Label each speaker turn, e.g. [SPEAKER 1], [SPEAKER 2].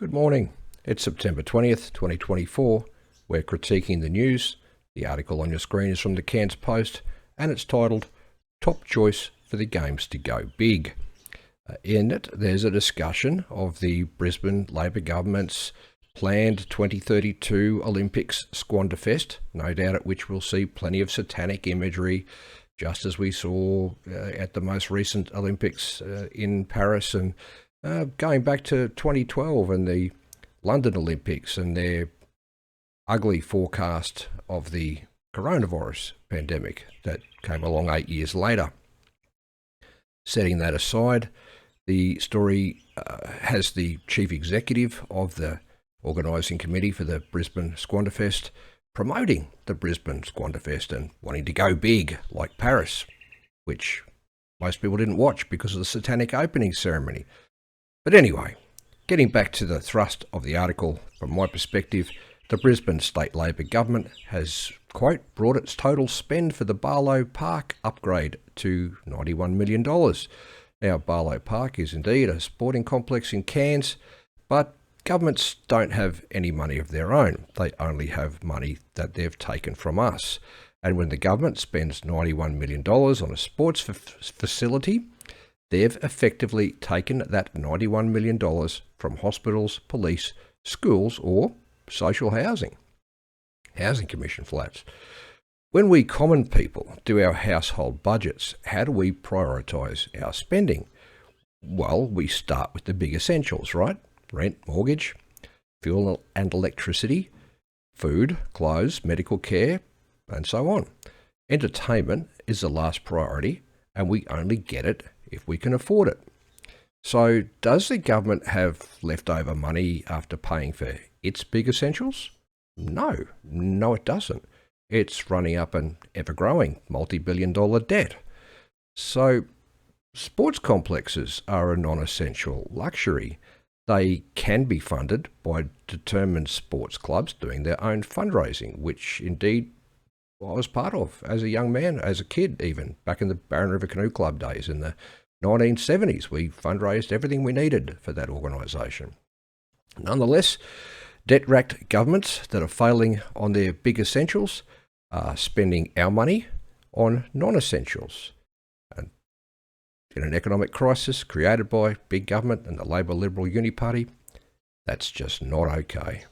[SPEAKER 1] Good morning. It's September 20th, 2024. We're critiquing the news. The article on your screen is from the Cairns Post and it's titled Top Choice for the Games to Go Big. In it, there's a discussion of the Brisbane Labor government's planned 2032 Olympics Squanderfest, no doubt at which we'll see plenty of satanic imagery, just as we saw at the most recent Olympics in Paris, and going back to 2012 and the London Olympics and their ugly forecast of the coronavirus pandemic that came along 8 years later. Setting that aside, the story has the chief executive of the organising committee for the Brisbane Squanderfest promoting the Brisbane Squanderfest and wanting to go big like Paris, which most people didn't watch because of the satanic opening ceremony. But anyway, getting back to the thrust of the article, from my perspective, the Brisbane State Labor government has, quote, brought its total spend for the Barlow Park upgrade to $91 million. Now, Barlow Park is indeed a sporting complex in Cairns, but governments don't have any money of their own. They only have money that they've taken from us. And when the government spends $91 million on a sports facility, they've effectively taken that $91 million from hospitals, police, schools, or social housing commission flats. When we common people do our household budgets, how do we prioritise our spending? Well, we start with the big essentials, right? Rent, mortgage, fuel and electricity, food, clothes, medical care, and so on. Entertainment is the last priority, and we only get it if we can afford it. So does the government have leftover money after paying for its big essentials? No, it doesn't. It's running up an ever-growing multi-billion-dollar debt. So sports complexes are a non-essential luxury. They can be funded by determined sports clubs doing their own fundraising, which indeed I was part of as a young man, as a kid even, back in the Barron River Canoe Club days in the 1970s. We fundraised everything we needed for that organisation. Nonetheless, debt-racked governments that are failing on their big essentials are spending our money on non-essentials. And in an economic crisis created by big government and the Labor Liberal Uni Party, that's just not okay.